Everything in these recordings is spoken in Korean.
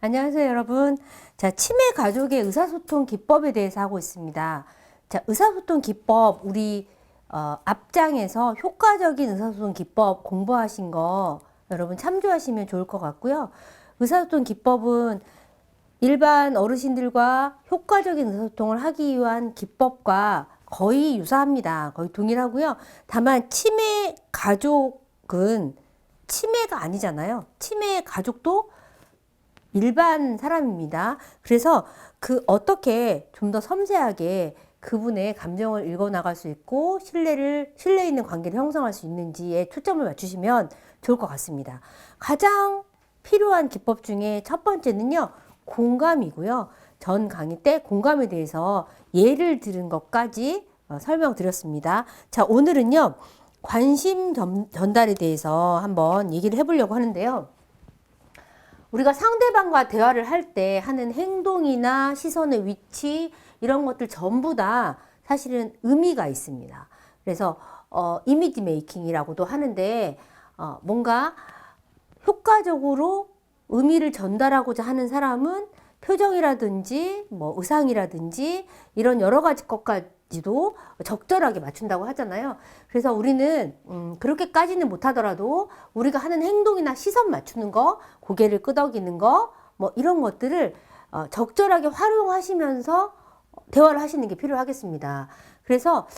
안녕하세요, 여러분. 자, 치매 가족의 의사소통 기법에 대해서 하고 있습니다. 자, 의사소통 기법, 우리 앞장에서 효과적인 의사소통 기법 공부하신 거 여러분 참조하시면 좋을 것 같고요. 의사소통 기법은 일반 어르신들과 효과적인 의사소통을 하기 위한 기법과 거의 유사합니다. 거의 동일하고요. 다만 치매 가족은 치매가 아니잖아요. 치매 가족도 일반 사람입니다. 그래서 어떻게 좀 더 섬세하게 그분의 감정을 읽어 나갈 수 있고 신뢰 있는 관계를 형성할 수 있는지에 초점을 맞추시면 좋을 것 같습니다. 가장 필요한 기법 중에 첫 번째는요, 공감이고요. 전 강의 때 공감에 대해서 예를 들은 것까지 설명드렸습니다. 자, 오늘은요, 관심 전달에 대해서 한번 얘기를 해보려고 하는데요. 우리가 상대방과 대화를 할 때 하는 행동이나 시선의 위치 이런 것들 전부 다 사실은 의미가 있습니다. 그래서 이미지 메이킹이라고도 하는데 뭔가 효과적으로 의미를 전달하고자 하는 사람은 표정이라든지 뭐 의상이라든지 이런 여러 가지 것까지도 적절하게 맞춘다고 하잖아요. 그래서 우리는 그렇게까지는 못하더라도 우리가 하는 행동이나 시선 맞추는 거, 고개를 끄덕이는 거, 뭐 이런 것들을 적절하게 활용하시면서 대화를 하시는 게 필요하겠습니다. 그래서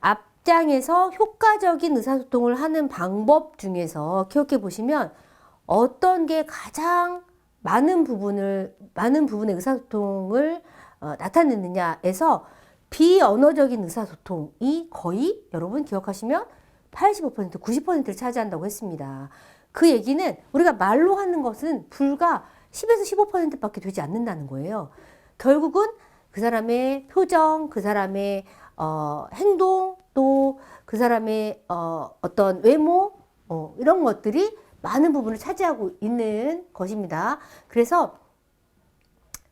앞장에서 효과적인 의사소통을 하는 방법 중에서 기억해 보시면 어떤 게 가장 많은 부분의 의사소통을 나타내느냐에서 비언어적인 의사소통이 거의 여러분 기억하시면 85%, 90%를 차지한다고 했습니다. 그 얘기는 우리가 말로 하는 것은 불과 10에서 15%밖에 되지 않는다는 거예요. 결국은 그 사람의 표정, 그 사람의 행동, 또 그 사람의 어떤 외모 이런 것들이 많은 부분을 차지하고 있는 것입니다. 그래서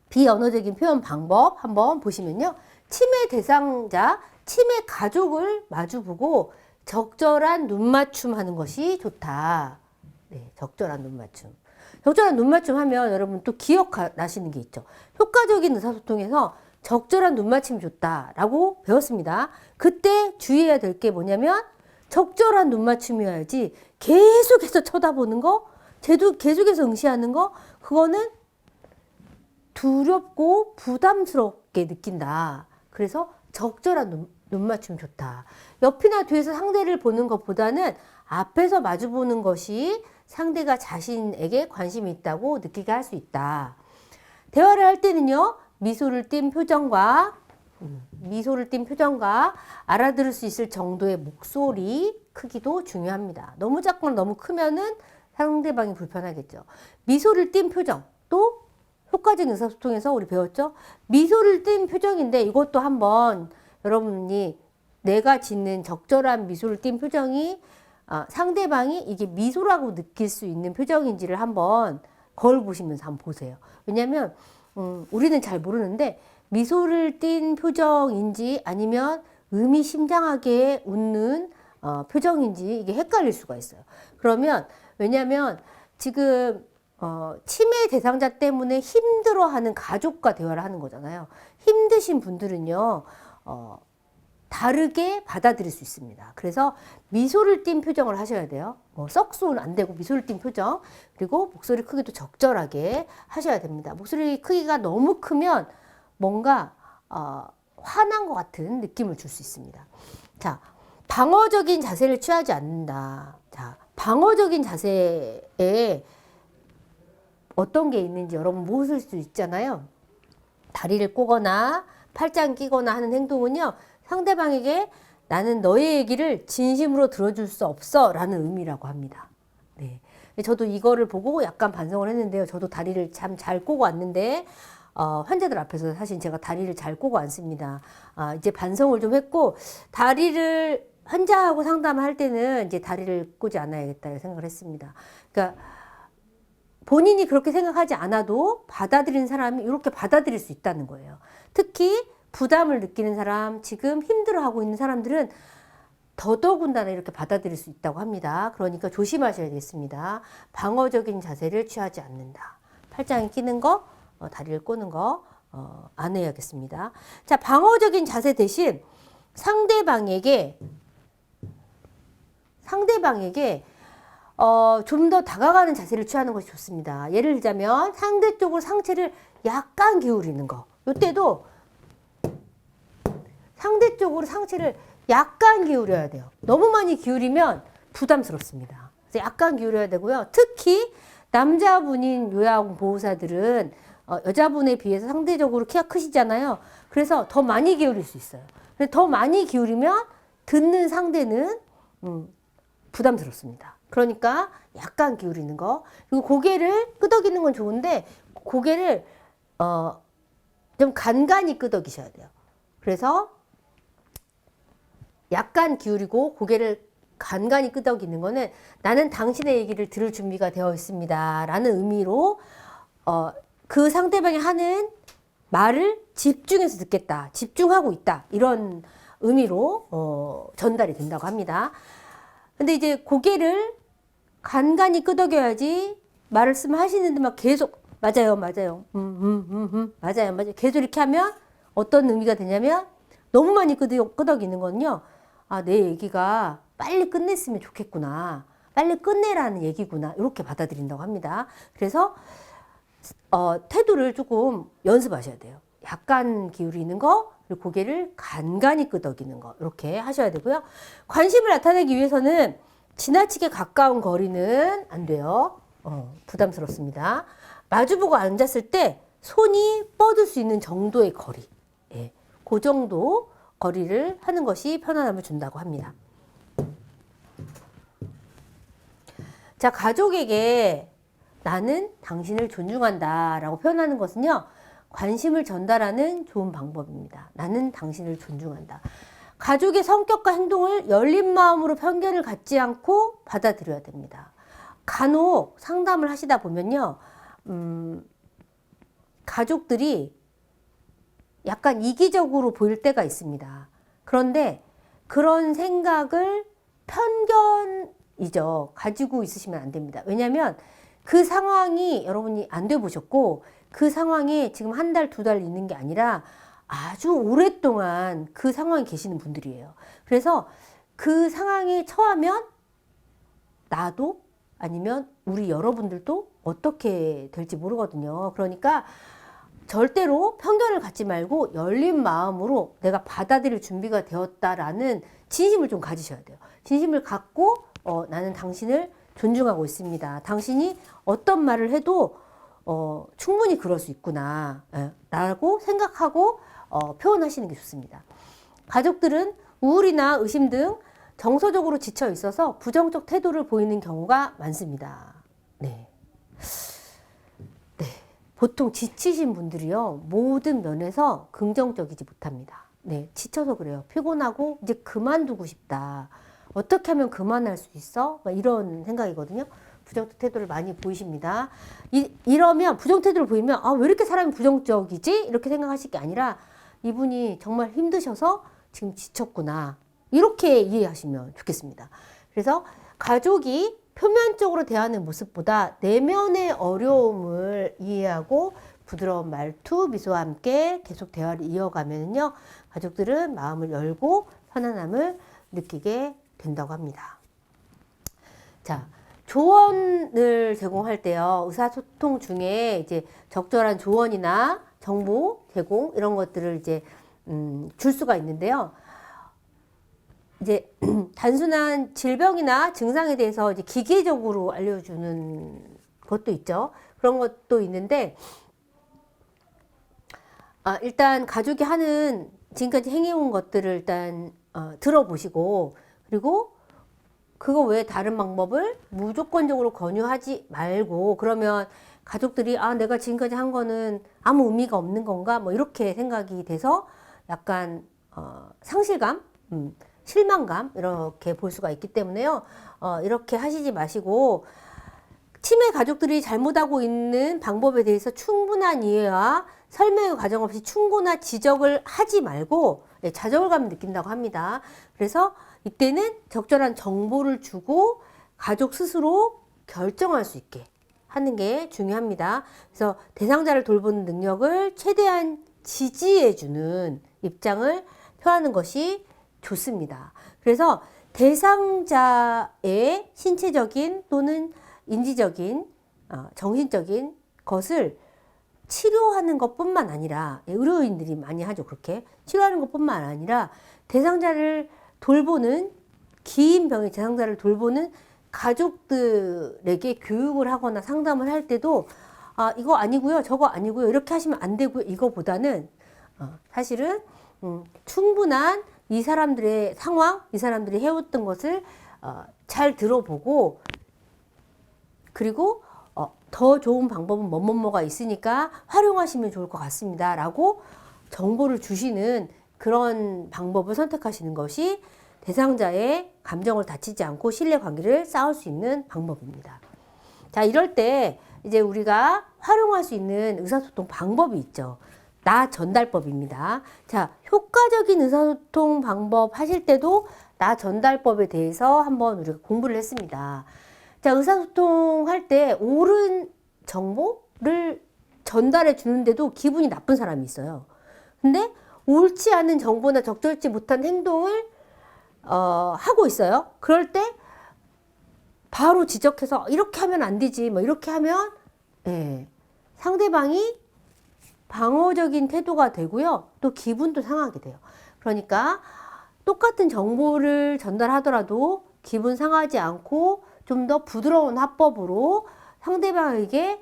비언어적인 표현 방법 한번 보시면요. 치매 대상자, 치매 가족을 마주보고 적절한 눈맞춤 하는 것이 좋다. 네, 적절한 눈맞춤. 적절한 눈맞춤 하면 여러분 또 기억나시는 게 있죠. 효과적인 의사소통에서 적절한 눈맞춤이 좋다라고 배웠습니다. 그때 주의해야 될 게 뭐냐면 적절한 눈맞춤이어야지 계속해서 쳐다보는 거, 계속해서 응시하는 거, 그거는 두렵고 부담스럽게 느낀다. 그래서 적절한 눈맞춤 좋다. 옆이나 뒤에서 상대를 보는 것보다는 앞에서 마주보는 것이 상대가 자신에게 관심이 있다고 느끼게 할 수 있다. 대화를 할 때는요, 미소를 띤 표정과 알아들을 수 있을 정도의 목소리 크기도 중요합니다. 너무 작거나 너무 크면은 상대방이 불편하겠죠. 미소를 띤 표정, 또 효과적인 의사소통에서 우리 배웠죠? 미소를 띤 표정인데 이것도 한번 여러분이 내가 짓는 적절한 미소를 띤 표정이 상대방이 이게 미소라고 느낄 수 있는 표정인지를 한번 거울 보시면서 한번 보세요. 왜냐하면 우리는 잘 모르는데 미소를 띤 표정인지 아니면 의미심장하게 웃는 표정인지 이게 헷갈릴 수가 있어요. 그러면 왜냐하면 지금 치매 대상자 때문에 힘들어하는 가족과 대화를 하는 거잖아요. 힘드신 분들은요, 다르게 받아들일 수 있습니다. 그래서 미소를 띤 표정을 하셔야 돼요. 썩소는 안 되고 미소를 띤 표정, 그리고 목소리 크기도 적절하게 하셔야 됩니다. 목소리 크기가 너무 크면 뭔가 화난 것 같은 느낌을 줄 수 있습니다. 자, 방어적인 자세를 취하지 않는다. 자, 방어적인 자세에 어떤 게 있는지 여러분 모를 수 있잖아요. 다리를 꼬거나 팔짱 끼거나 하는 행동은요, 상대방에게 나는 너의 얘기를 진심으로 들어줄 수 없어 라는 의미라고 합니다. 네. 저도 이거를 보고 약간 반성을 했는데요. 저도 다리를 참 잘 꼬고 왔는데 환자들 앞에서 사실 제가 다리를 잘 꼬고 앉습니다. 이제 반성을 좀 했고, 환자하고 상담할 때는 이제 다리를 꼬지 않아야겠다 생각을 했습니다. 그러니까 본인이 그렇게 생각하지 않아도 받아들이는 사람이 이렇게 받아들일 수 있다는 거예요. 특히 부담을 느끼는 사람, 지금 힘들어하고 있는 사람들은 더더군다나 이렇게 받아들일 수 있다고 합니다. 그러니까 조심하셔야 되겠습니다. 방어적인 자세를 취하지 않는다. 팔짱에 끼는 거, 다리를 꼬는 거 안 해야겠습니다. 자, 방어적인 자세 대신 상대방에게 좀 더 다가가는 자세를 취하는 것이 좋습니다. 예를 들자면 상대 쪽으로 상체를 약간 기울이는 거. 이때도 상대 쪽으로 상체를 약간 기울여야 돼요. 너무 많이 기울이면 부담스럽습니다. 그래서 약간 기울여야 되고요. 특히 남자분인 요양 보호사들은 여자분에 비해서 상대적으로 키가 크시잖아요. 그래서 더 많이 기울일 수 있어요. 더 많이 기울이면 듣는 상대는 부담스럽습니다. 그러니까 약간 기울이는 거. 그리고 고개를 끄덕이는 건 좋은데 고개를 좀 간간히 끄덕이셔야 돼요. 그래서 약간 기울이고 고개를 간간히 끄덕이는 거는 나는 당신의 얘기를 들을 준비가 되어 있습니다 라는 의미로 그 상대방이 하는 말을 집중해서 듣겠다, 집중하고 있다, 이런 의미로 전달이 된다고 합니다. 근데 이제 고개를 간간히 끄덕여야지 말씀을 하시는데 막 계속 맞아요, 맞아요, 맞아요, 맞아요, 계속 이렇게 하면 어떤 의미가 되냐면 너무 많이 끄덕이는 건요, 아, 내 얘기가 빨리 끝냈으면 좋겠구나, 빨리 끝내라는 얘기구나, 이렇게 받아들인다고 합니다. 그래서 태도를 조금 연습하셔야 돼요. 약간 기울이는 거, 그리고 고개를 간간히 끄덕이는 거, 이렇게 하셔야 되고요. 관심을 나타내기 위해서는 지나치게 가까운 거리는 안 돼요. 부담스럽습니다. 마주보고 앉았을 때 손이 뻗을 수 있는 정도의 거리, 예, 그 정도 거리를 하는 것이 편안함을 준다고 합니다. 자, 가족에게 나는 당신을 존중한다 라고 표현하는 것은요, 관심을 전달하는 좋은 방법입니다. 나는 당신을 존중한다. 가족의 성격과 행동을 열린 마음으로 편견을 갖지 않고 받아들여야 됩니다. 간혹 상담을 하시다 보면요, 가족들이 약간 이기적으로 보일 때가 있습니다. 그런데 그런 생각을 편견이죠. 가지고 있으시면 안 됩니다. 왜냐하면 그 상황이 여러분이 안 돼 보셨고 그 상황에 지금 한 달, 두 달 있는 게 아니라 아주 오랫동안 그 상황에 계시는 분들이에요. 그래서 그 상황에 처하면 나도 아니면 우리 여러분들도 어떻게 될지 모르거든요. 그러니까 절대로 편견을 갖지 말고 열린 마음으로 내가 받아들일 준비가 되었다라는 진심을 좀 가지셔야 돼요. 진심을 갖고 나는 당신을 존중하고 있습니다. 당신이 어떤 말을 해도 충분히 그럴 수 있구나 라고 생각하고 표현하시는 게 좋습니다. 가족들은 우울이나 의심 등 정서적으로 지쳐 있어서 부정적 태도를 보이는 경우가 많습니다. 네. 네. 보통 지치신 분들이요, 모든 면에서 긍정적이지 못합니다. 네. 지쳐서 그래요. 피곤하고 이제 그만두고 싶다. 어떻게 하면 그만할 수 있어? 막 이런 생각이거든요. 부정적 태도를 많이 보이십니다. 이러면 부정적 태도를 보이면 아, 왜 이렇게 사람이 부정적이지? 이렇게 생각하실 게 아니라 이분이 정말 힘드셔서 지금 지쳤구나. 이렇게 이해하시면 좋겠습니다. 그래서 가족이 표면적으로 대하는 모습보다 내면의 어려움을 이해하고 부드러운 말투, 미소와 함께 계속 대화를 이어가면요, 가족들은 마음을 열고 편안함을 느끼게 된다고 합니다. 자, 조언을 제공할 때요, 의사소통 중에 이제 적절한 조언이나 정보 제공 이런 것들을 이제 줄 수가 있는데요. 이제 단순한 질병이나 증상에 대해서 이제 기계적으로 알려주는 것도 있죠. 그런 것도 있는데, 일단 가족이 하는 지금까지 행해온 것들을 일단 들어보시고, 그리고 그거 외에 다른 방법을 무조건적으로 권유하지 말고, 그러면 가족들이 내가 지금까지 한 거는 아무 의미가 없는 건가? 뭐 이렇게 생각이 돼서 약간 상실감, 실망감 이렇게 볼 수가 있기 때문에요. 이렇게 하시지 마시고 치매 가족들이 잘못하고 있는 방법에 대해서 충분한 이해와 설명의 과정 없이 충고나 지적을 하지 말고 좌절감을 느낀다고 합니다. 그래서 이때는 적절한 정보를 주고 가족 스스로 결정할 수 있게 하는 게 중요합니다. 그래서 대상자를 돌보는 능력을 최대한 지지해주는 입장을 표하는 것이 좋습니다. 그래서 대상자의 신체적인 또는 인지적인, 정신적인 것을 치료하는 것뿐만 아니라, 의료인들이 많이 하죠. 그렇게 치료하는 것뿐만 아니라 대상자를 돌보는, 기인 병의 대상자를 돌보는 가족들에게 교육을 하거나 상담을 할 때도 이거 아니고요, 저거 아니고요, 이렇게 하시면 안 되고요, 이거보다는 사실은 충분한 이 사람들의 상황, 이 사람들이 해왔던 것을 잘 들어보고, 그리고 더 좋은 방법은 뭐뭐뭐가 있으니까 활용하시면 좋을 것 같습니다 라고 정보를 주시는 그런 방법을 선택하시는 것이 대상자의 감정을 다치지 않고 신뢰관계를 쌓을 수 있는 방법입니다. 자, 이럴 때 이제 우리가 활용할 수 있는 의사소통 방법이 있죠. 나 전달법입니다. 자, 효과적인 의사소통 방법 하실 때도 나 전달법에 대해서 한번 우리가 공부를 했습니다. 자, 의사소통 할 때 옳은 정보를 전달해 주는데도 기분이 나쁜 사람이 있어요. 근데 옳지 않은 정보나 적절치 못한 행동을 하고 있어요. 그럴 때 바로 지적해서 이렇게 하면 안 되지, 뭐 이렇게 하면 상대방이 방어적인 태도가 되고요. 또 기분도 상하게 돼요. 그러니까 똑같은 정보를 전달하더라도 기분 상하지 않고 좀 더 부드러운 화법으로 상대방에게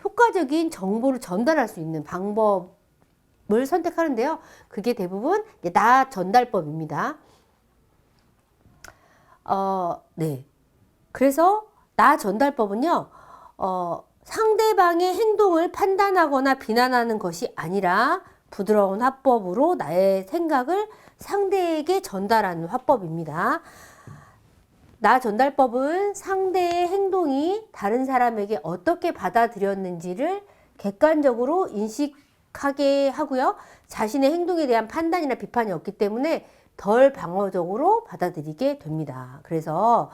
효과적인 정보를 전달할 수 있는 방법을 선택하는데요. 그게 대부분 나 전달법입니다. 네. 그래서 나 전달법은요, 상대방의 행동을 판단하거나 비난하는 것이 아니라 부드러운 화법으로 나의 생각을 상대에게 전달하는 화법입니다. 나 전달법은 상대의 행동이 다른 사람에게 어떻게 받아들였는지를 객관적으로 인식하게 하고요. 자신의 행동에 대한 판단이나 비판이 없기 때문에 덜 방어적으로 받아들이게 됩니다. 그래서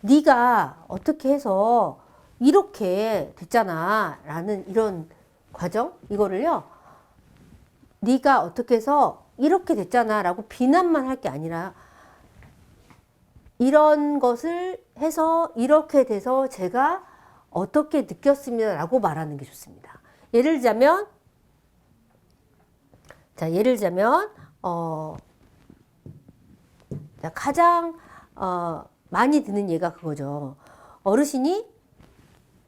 네가 어떻게 해서 이렇게 됐잖아 라는 이런 과정, 이거를요, 네가 어떻게 해서 이렇게 됐잖아 라고 비난만 할 게 아니라 이런 것을 해서 이렇게 돼서 제가 어떻게 느꼈습니다 라고 말하는 게 좋습니다. 예를 들자면 가장 많이 듣는 예가 그거죠. 어르신이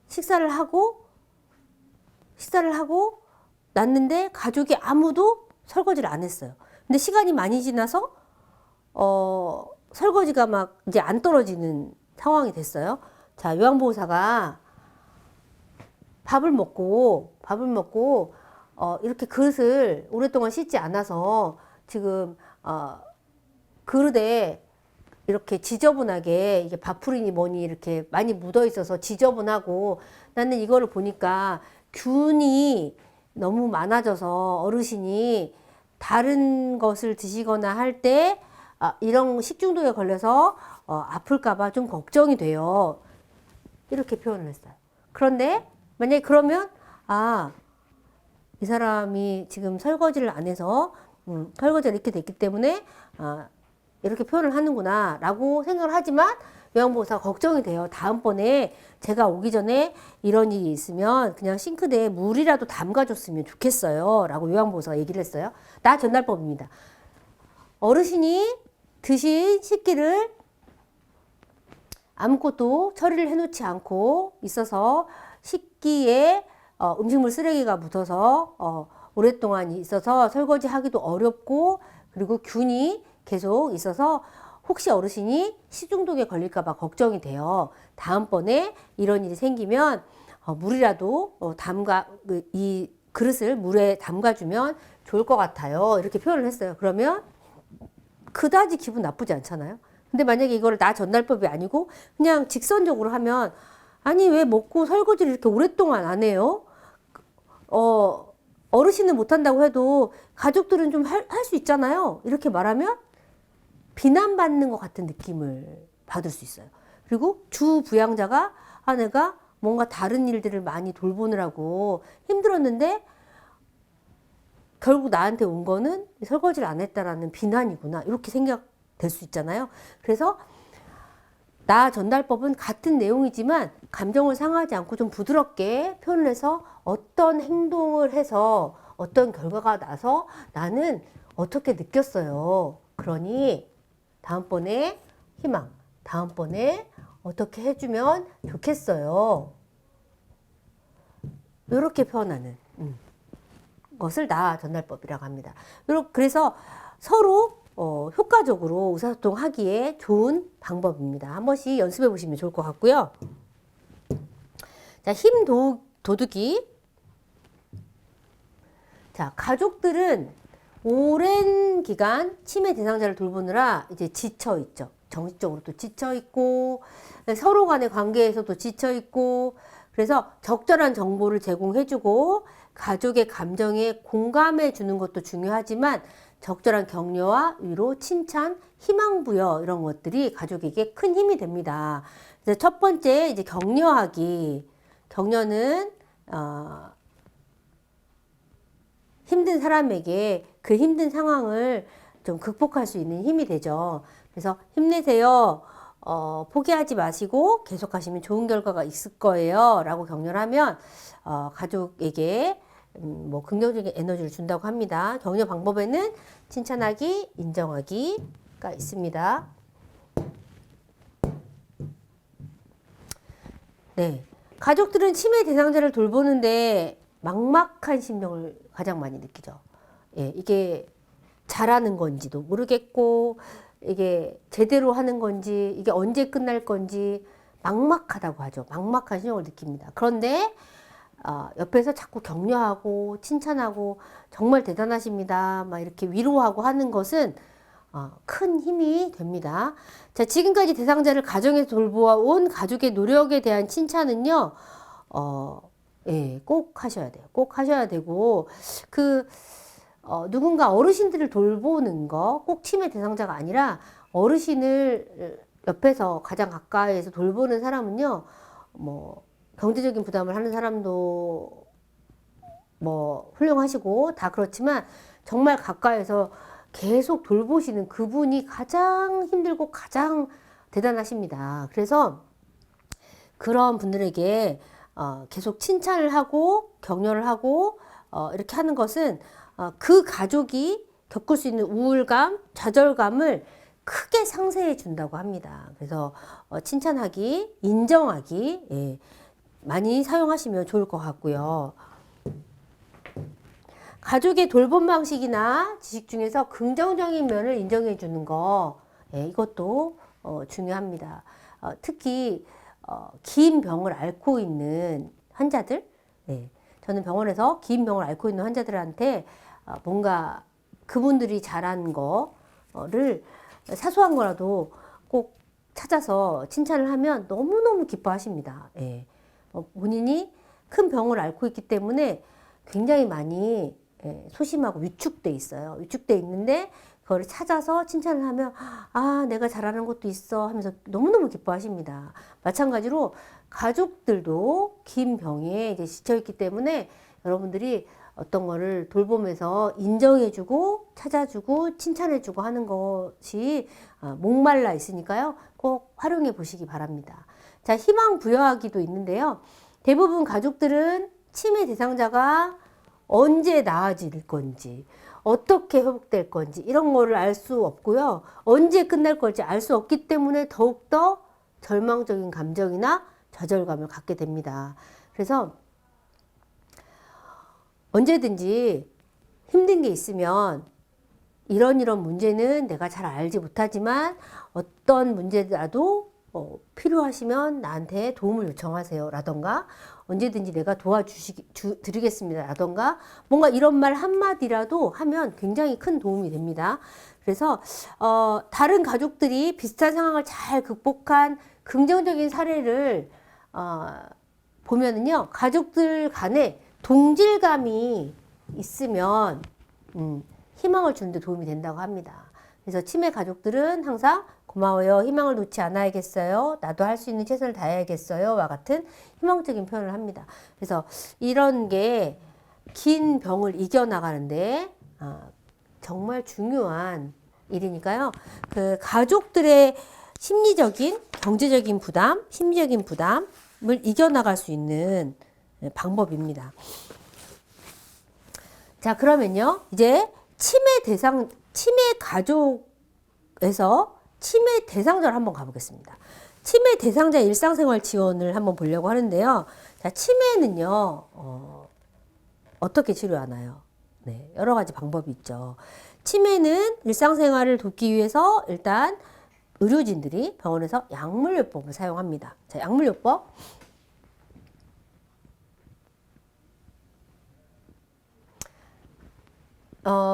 식사를 하고 났는데 가족이 아무도 설거지를 안 했어요. 근데 시간이 많이 지나서 설거지가 막 이제 안 떨어지는 상황이 됐어요. 자, 요양보호사가 밥을 먹고 이렇게 그릇을 오랫동안 씻지 않아서 지금 그릇에 이렇게 지저분하게 이게 밥풀이니 뭐니 이렇게 많이 묻어 있어서 지저분하고, 나는 이거를 보니까 균이 너무 많아져서 어르신이 다른 것을 드시거나 할 때 이런 식중독에 걸려서 아플까봐 좀 걱정이 돼요. 이렇게 표현을 했어요. 그런데 만약에 그러면 이 사람이 지금 설거지를 안 해서 설거지가 이렇게 됐기 때문에 이렇게 표현을 하는구나 라고 생각을 하지만 요양보호사가 걱정이 돼요. 다음번에 제가 오기 전에 이런 일이 있으면 그냥 싱크대에 물이라도 담가줬으면 좋겠어요 라고 요양보호사가 얘기를 했어요. 나 전달법입니다. 어르신이 드신 식기를 아무것도 처리를 해놓지 않고 있어서 식기에 음식물 쓰레기가 묻어서 오랫동안 있어서 설거지하기도 어렵고, 그리고 균이 계속 있어서 혹시 어르신이 식중독에 걸릴까 봐 걱정이 돼요. 다음번에 이런 일이 생기면 물이라도 이 그릇을 물에 담가주면 좋을 것 같아요. 이렇게 표현을 했어요. 그러면 그다지 기분 나쁘지 않잖아요. 근데 만약에 이거를 나 전달법이 아니고 그냥 직선적으로 하면, 아니 왜 먹고 설거지를 이렇게 오랫동안 안 해요? 어르신은 못한다고 해도 가족들은 좀 할 수 있잖아요. 이렇게 말하면 비난받는 것 같은 느낌을 받을 수 있어요. 그리고 주 부양자가 내가 뭔가 다른 일들을 많이 돌보느라고 힘들었는데 결국 나한테 온 거는 설거지를 안 했다라는 비난이구나. 이렇게 생각될 수 있잖아요. 그래서 나 전달법은 같은 내용이지만 감정을 상하지 않고 좀 부드럽게 표현을 해서 어떤 행동을 해서 어떤 결과가 나서 나는 어떻게 느꼈어요. 그러니 다음번에 희망, 다음번에 어떻게 해주면 좋겠어요. 이렇게 표현하는 것을 나 전달법이라고 합니다. 그래서 서로 효과적으로 의사소통하기에 좋은 방법입니다. 한 번씩 연습해 보시면 좋을 것 같고요. 자, 힘 도둑이. 자, 가족들은 오랜 기간 치매 대상자를 돌보느라 이제 지쳐 있죠. 정신적으로도 지쳐 있고, 서로 간의 관계에서도 지쳐 있고, 그래서 적절한 정보를 제공해주고, 가족의 감정에 공감해 주는 것도 중요하지만, 적절한 격려와 위로, 칭찬, 희망 부여 이런 것들이 가족에게 큰 힘이 됩니다. 그래서 첫 번째 이제 격려하기. 격려는 힘든 사람에게 그 힘든 상황을 좀 극복할 수 있는 힘이 되죠. 그래서 힘내세요. 포기하지 마시고 계속하시면 좋은 결과가 있을 거예요. 라고 격려를 하면 가족에게 뭐 긍정적인 에너지를 준다고 합니다. 격려 방법에는 칭찬하기, 인정하기가 있습니다. 네. 가족들은 치매 대상자를 돌보는데 막막한 심정을 가장 많이 느끼죠. 예, 이게 잘하는 건지도 모르겠고, 이게 제대로 하는 건지, 이게 언제 끝날 건지 막막하다고 하죠. 막막한 심정을 느낍니다. 그런데 옆에서 자꾸 격려하고 칭찬하고 정말 대단하십니다. 막 이렇게 위로하고 하는 것은 큰 힘이 됩니다. 자, 지금까지 대상자를 가정에서 돌보아온 가족의 노력에 대한 칭찬은요, 예, 꼭 하셔야 돼요. 꼭 하셔야 되고, 누군가 어르신들을 돌보는 거, 꼭 치매 대상자가 아니라 어르신을 옆에서 가장 가까이에서 돌보는 사람은요, 뭐, 경제적인 부담을 하는 사람도 뭐, 훌륭하시고, 다 그렇지만, 정말 가까이에서 계속 돌보시는 그분이 가장 힘들고 가장 대단하십니다. 그래서 그런 분들에게 계속 칭찬을 하고 격려를 하고 이렇게 하는 것은 그 가족이 겪을 수 있는 우울감, 좌절감을 크게 상쇄해 준다고 합니다. 그래서 칭찬하기, 인정하기 예, 많이 사용하시면 좋을 것 같고요. 가족의 돌봄 방식이나 지식 중에서 긍정적인 면을 인정해 주는 거 예, 이것도 중요합니다. 특히 긴 병을 앓고 있는 환자들 예, 저는 병원에서 긴 병을 앓고 있는 환자들한테 뭔가 그분들이 잘한 거를 사소한 거라도 꼭 찾아서 칭찬을 하면 너무너무 기뻐하십니다. 예. 본인이 큰 병을 앓고 있기 때문에 굉장히 많이 소심하고 위축돼 있어요. 위축돼 있는데 그걸 찾아서 칭찬을 하면 내가 잘하는 것도 있어 하면서 너무너무 기뻐하십니다. 마찬가지로 가족들도 긴 병에 이제 지쳐있기 때문에 여러분들이 어떤 거를 돌보면서 인정해주고 찾아주고 칭찬해주고 하는 것이 목말라 있으니까요. 꼭 활용해 보시기 바랍니다. 자, 희망 부여하기도 있는데요. 대부분 가족들은 치매 대상자가 언제 나아질 건지 어떻게 회복될 건지 이런 거를 알 수 없고요. 언제 끝날 건지 알 수 없기 때문에 더욱더 절망적인 감정이나 좌절감을 갖게 됩니다. 그래서 언제든지 힘든 게 있으면 이런 문제는 내가 잘 알지 못하지만 어떤 문제라도 필요하시면 나한테 도움을 요청하세요 라던가 언제든지 내가 도와드리겠습니다 라던가 뭔가 이런 말 한마디라도 하면 굉장히 큰 도움이 됩니다. 그래서 다른 가족들이 비슷한 상황을 잘 극복한 긍정적인 사례를 보면은요, 가족들 간에 동질감이 있으면 희망을 주는 데 도움이 된다고 합니다. 그래서 치매 가족들은 항상 고마워요. 희망을 놓지 않아야겠어요. 나도 할 수 있는 최선을 다해야겠어요. 와 같은 희망적인 표현을 합니다. 그래서 이런 게 긴 병을 이겨나가는데 정말 중요한 일이니까요. 그 가족들의 심리적인, 경제적인 부담, 심리적인 부담을 이겨나갈 수 있는 방법입니다. 자, 그러면요. 이제 치매 가족에서 치매 대상자를 한번 가보겠습니다. 치매 대상자 일상생활 지원을 한번 보려고 하는데요. 자, 치매는요, 어떻게 치료하나요? 네, 여러 가지 방법이 있죠. 치매는 일상생활을 돕기 위해서 일단 의료진들이 병원에서 약물요법을 사용합니다. 자, 약물요법.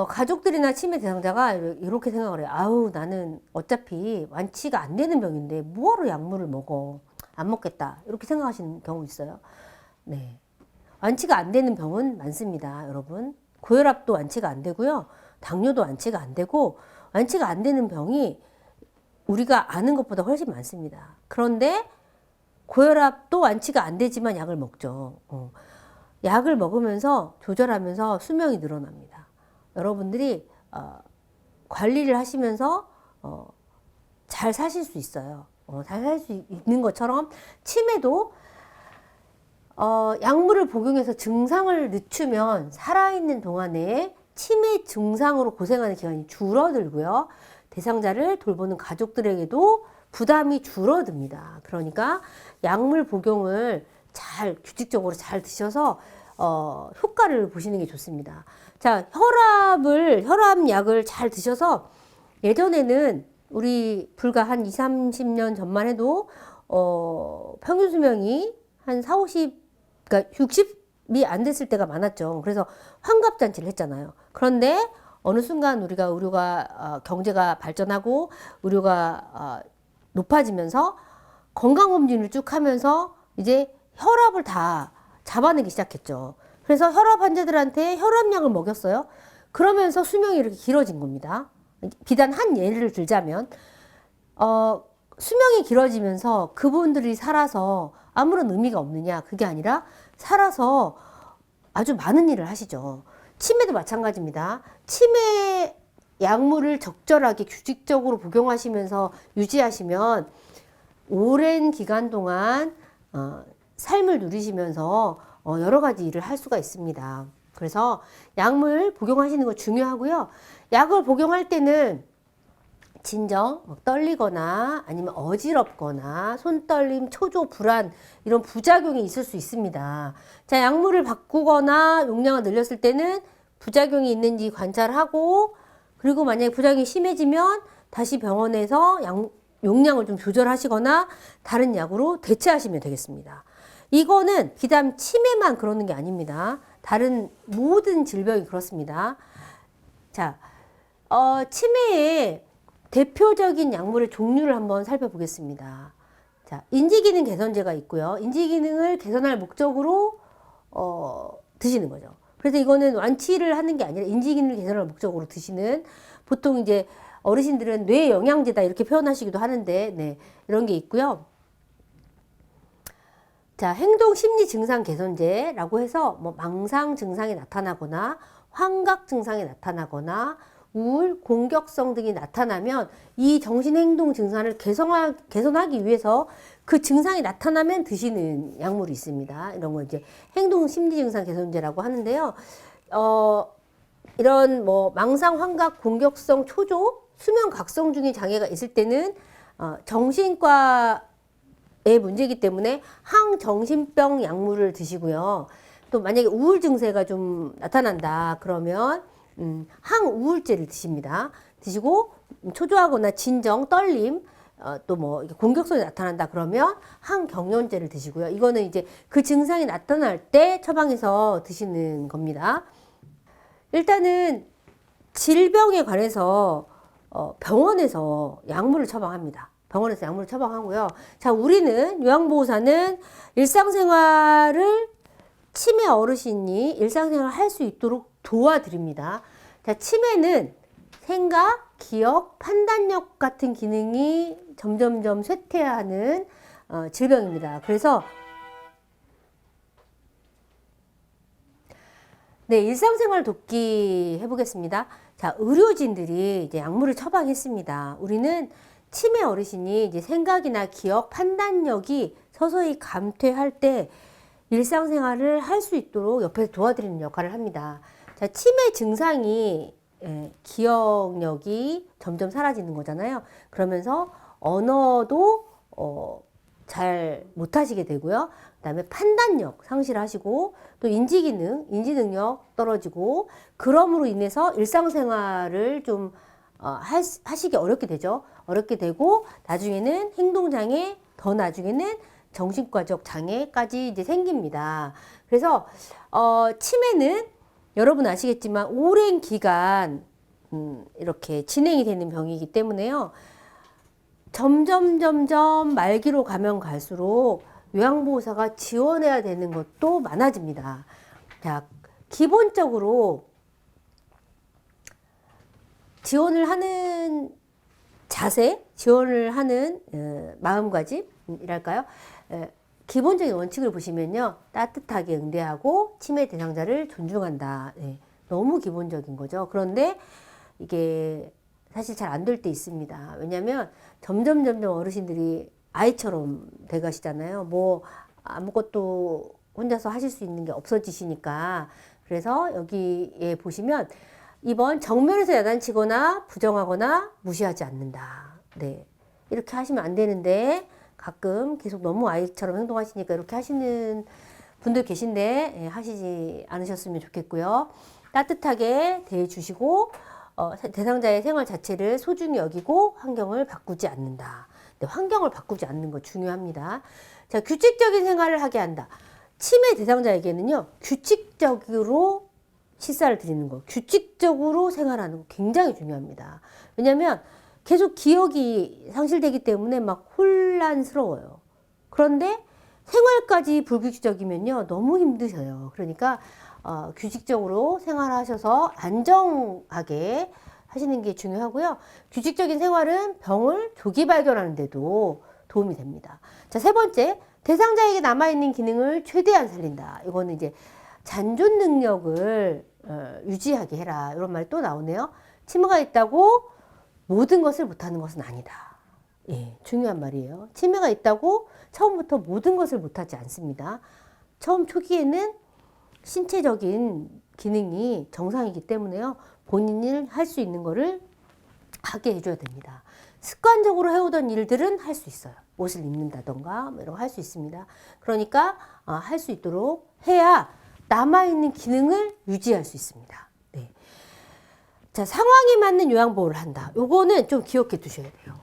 가족들이나 치매 대상자가 이렇게 생각을 해요. 아우, 나는 어차피 완치가 안 되는 병인데 뭐하러 약물을 먹어? 안 먹겠다. 이렇게 생각하시는 경우 있어요. 네. 완치가 안 되는 병은 많습니다, 여러분. 고혈압도 완치가 안 되고요. 당뇨도 완치가 안 되고, 완치가 안 되는 병이 우리가 아는 것보다 훨씬 많습니다. 그런데 고혈압도 완치가 안 되지만 약을 먹죠. 약을 먹으면서 조절하면서 수명이 늘어납니다. 여러분들이 관리를 하시면서 잘 사실 수 있어요. 잘 살 수 있는 것처럼 치매도 약물을 복용해서 증상을 늦추면 살아있는 동안에 치매 증상으로 고생하는 기간이 줄어들고요. 대상자를 돌보는 가족들에게도 부담이 줄어듭니다. 그러니까 약물 복용을 규칙적으로 잘 드셔서 효과를 보시는 게 좋습니다. 자, 혈압약을 잘 드셔서 예전에는 우리 불과 한 20, 30년 전만 해도 평균 수명이 한 40, 그러니까 60이 안 됐을 때가 많았죠. 그래서 환갑잔치를 했잖아요. 그런데 어느 순간 우리가 의료가 경제가 발전하고 의료가 높아지면서 건강검진을 쭉 하면서 이제 혈압을 다 잡아내기 시작했죠. 그래서 혈압 환자들한테 혈압약을 먹였어요. 그러면서 수명이 이렇게 길어진 겁니다. 비단 한 예를 들자면 수명이 길어지면서 그분들이 살아서 아무런 의미가 없느냐, 그게 아니라 살아서 아주 많은 일을 하시죠. 치매도 마찬가지입니다. 치매 약물을 적절하게 규칙적으로 복용하시면서 유지하시면 오랜 기간 동안 삶을 누리시면서 여러 가지 일을 할 수가 있습니다. 그래서 약물 복용하시는 거 중요하고요. 약을 복용할 때는 진정, 떨리거나 아니면 어지럽거나 손떨림, 초조, 불안 이런 부작용이 있을 수 있습니다. 자, 약물을 바꾸거나 용량을 늘렸을 때는 부작용이 있는지 관찰하고, 그리고 만약에 부작용이 심해지면 다시 병원에서 용량을 좀 조절하시거나 다른 약으로 대체하시면 되겠습니다. 이거는 비단 치매만 그러는 게 아닙니다. 다른 모든 질병이 그렇습니다. 자, 치매의 대표적인 약물의 종류를 한번 살펴보겠습니다. 자, 인지기능 개선제가 있고요. 인지기능을 개선할 목적으로 드시는 거죠. 그래서 이거는 완치를 하는 게 아니라 인지기능을 개선할 목적으로 드시는, 보통 이제 어르신들은 뇌영양제다 이렇게 표현하시기도 하는데, 네, 이런 게 있고요. 자, 행동심리 증상 개선제라고 해서 뭐 망상 증상이 나타나거나 환각 증상이 나타나거나 우울, 공격성 등이 나타나면 이 정신행동 증상을 개선하기 위해서 그 증상이 나타나면 드시는 약물이 있습니다. 이런 거 이제 행동심리증상 개선제라고 하는데요. 이런 뭐 망상, 환각, 공격성, 초조, 수면 각성 중의 장애가 있을 때는 정신과의 문제이기 때문에 항정신병 약물을 드시고요. 또 만약에 우울 증세가 좀 나타난다 그러면 항우울제를 드십니다. 드시고 초조하거나 진정, 떨림, 또 뭐 공격성이 나타난다 그러면 항경련제를 드시고요. 이거는 이제 그 증상이 나타날 때 처방해서 드시는 겁니다. 일단은 질병에 관해서 병원에서 약물을 처방합니다. 병원에서 약물을 처방하고요. 자, 우리는 요양보호사는 일상생활을 치매 어르신이 일상생활을 할 수 있도록 도와드립니다. 자, 치매는 생각, 기억, 판단력 같은 기능이 점점점 쇠퇴하는 질병입니다. 그래서 네, 일상생활 돕기 해보겠습니다. 자, 의료진들이 이제 약물을 처방했습니다. 우리는 치매 어르신이 이제 생각이나 기억, 판단력이 서서히 감퇴할 때 일상생활을 할 수 있도록 옆에서 도와드리는 역할을 합니다. 자, 치매 증상이 기억력이 점점 사라지는 거잖아요. 그러면서 언어도 잘 못하시게 되고요. 그 다음에 판단력 상실하시고 또 인지기능, 인지능력 떨어지고 그럼으로 인해서 일상생활을 좀 하시기 어렵게 되죠. 어렵게 되고 나중에는 행동장애, 더 나중에는 정신과적 장애까지 이제 생깁니다. 그래서 치매는 여러분 아시겠지만 오랜 기간 이렇게 진행이 되는 병이기 때문에요. 점점 말기로 가면 갈수록 요양보호사가 지원해야 되는 것도 많아집니다. 자, 기본적으로 지원을 하는 자세, 지원을 하는 마음가짐이랄까요? 기본적인 원칙을 보시면요. 따뜻하게 응대하고 치매 대상자를 존중한다. 네, 너무 기본적인 거죠. 그런데 이게 사실 잘 안 될 때 있습니다. 왜냐하면 점점 어르신들이 아이처럼 돼 가시잖아요. 뭐 아무것도 혼자서 하실 수 있는 게 없어지시니까. 그래서 여기에 보시면 2번 정면에서 야단치거나 부정하거나 무시하지 않는다. 네, 이렇게 하시면 안 되는데 가끔 계속 너무 아이처럼 행동하시니까 이렇게 하시는 분들 계신데 하시지 않으셨으면 좋겠고요. 따뜻하게 대해주시고 대상자의 생활 자체를 소중히 여기고 환경을 바꾸지 않는다. 네, 환경을 바꾸지 않는 거 중요합니다. 자, 규칙적인 생활을 하게 한다. 치매 대상자에게는요, 규칙적으로 식사를 드리는 거, 규칙적으로 생활하는 거 굉장히 중요합니다. 왜냐하면 계속 기억이 상실되기 때문에 막 혼란스러워요. 그런데 생활까지 불규칙적이면요, 너무 힘드셔요. 그러니까 규칙적으로 생활하셔서 안정하게 하시는 게 중요하고요. 규칙적인 생활은 병을 조기 발견하는 데도 도움이 됩니다. 자, 세 번째, 대상자에게 남아있는 기능을 최대한 살린다. 이거는 이제 잔존 능력을 유지하게 해라. 이런 말 또 나오네요. 치매가 있다고 모든 것을 못하는 것은 아니다. 예, 중요한 말이에요. 치매가 있다고 처음부터 모든 것을 못하지 않습니다. 처음 초기에는 신체적인 기능이 정상이기 때문에요. 본인이 할 수 있는 거를 하게 해줘야 됩니다. 습관적으로 해오던 일들은 할 수 있어요. 옷을 입는다던가 뭐 이런 거 할 수 있습니다. 그러니까 할 수 있도록 해야 남아있는 기능을 유지할 수 있습니다. 네. 자, 상황에 맞는 요양보호를 한다. 요거는 좀 기억해 두셔야 돼요.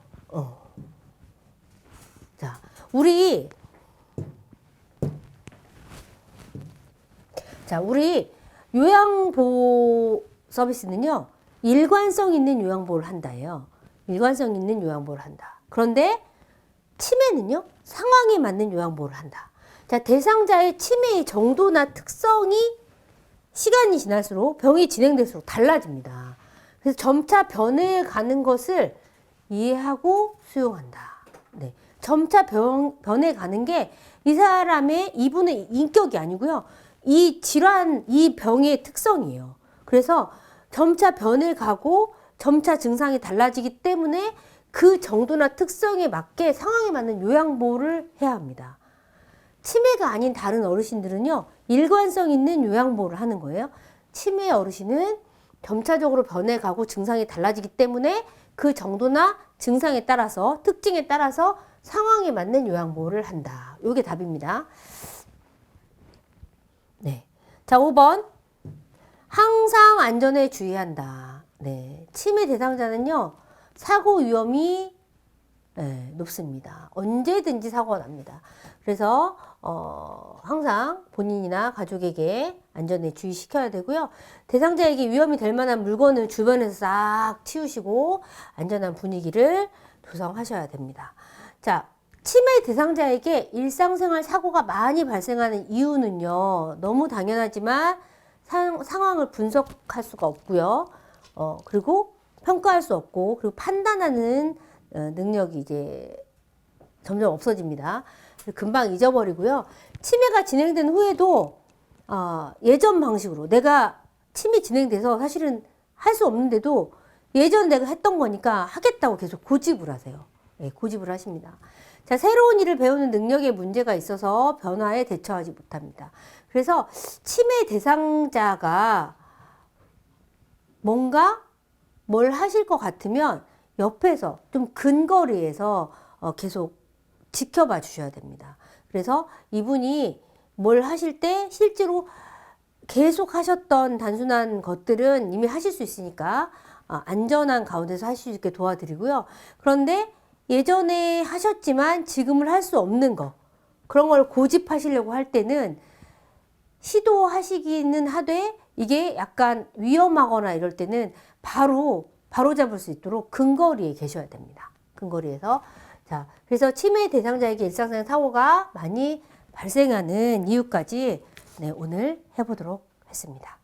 자, 우리 요양보호 서비스는요, 일관성 있는 요양보호를 한다예요. 일관성 있는 요양보호를 한다. 그런데 치매는요, 상황에 맞는 요양보호를 한다. 자, 대상자의 치매의 정도나 특성이 시간이 지날수록 병이 진행될수록 달라집니다. 그래서 점차 변해가는 것을 이해하고 수용한다. 네, 점차 변해가는 게 이 사람의 이분의 인격이 아니고요. 이 질환, 이 병의 특성이에요. 그래서 점차 변해가고 점차 증상이 달라지기 때문에 그 정도나 특성에 맞게 상황에 맞는 요양보호를 해야 합니다. 치매가 아닌 다른 어르신들은요, 일관성 있는 요양보호를 하는 거예요. 치매 어르신은 점차적으로 변해가고 증상이 달라지기 때문에 그 정도나 증상에 따라서, 특징에 따라서 상황에 맞는 요양보호를 한다. 이게 답입니다. 네. 자, 5번. 항상 안전에 주의한다. 네. 치매 대상자는요, 사고 위험이 높습니다. 언제든지 사고가 납니다. 그래서 항상 본인이나 가족에게 안전에 주의시켜야 되고요. 대상자에게 위험이 될 만한 물건을 주변에서 싹 치우시고 안전한 분위기를 조성하셔야 됩니다. 자, 치매 대상자에게 일상생활 사고가 많이 발생하는 이유는요, 너무 당연하지만 상황을 분석할 수가 없고요. 그리고 평가할 수 없고 그리고 판단하는 능력이 이제 점점 없어집니다. 금방 잊어버리고요. 치매가 진행된 후에도 예전 방식으로 내가 치매 진행돼서 사실은 할 수 없는데도 예전 내가 했던 거니까 하겠다고 계속 고집을 하세요. 네, 고집을 하십니다. 자, 새로운 일을 배우는 능력에 문제가 있어서 변화에 대처하지 못합니다. 그래서 치매 대상자가 뭔가 뭘 하실 것 같으면 옆에서 좀 근거리에서 계속 지켜봐 주셔야 됩니다. 그래서 이분이 뭘 하실 때 실제로 계속 하셨던 단순한 것들은 이미 하실 수 있으니까 안전한 가운데서 하실 수 있게 도와드리고요. 그런데 예전에 하셨지만 지금은 할 수 없는 거, 그런 걸 고집하시려고 할 때는 시도하시기는 하되 이게 약간 위험하거나 이럴 때는 바로 잡을 수 있도록 근거리에 계셔야 됩니다. 근거리에서. 자, 그래서 치매 대상자에게 일상생 사고가 많이 발생하는 이유까지 네, 오늘 해보도록 했습니다.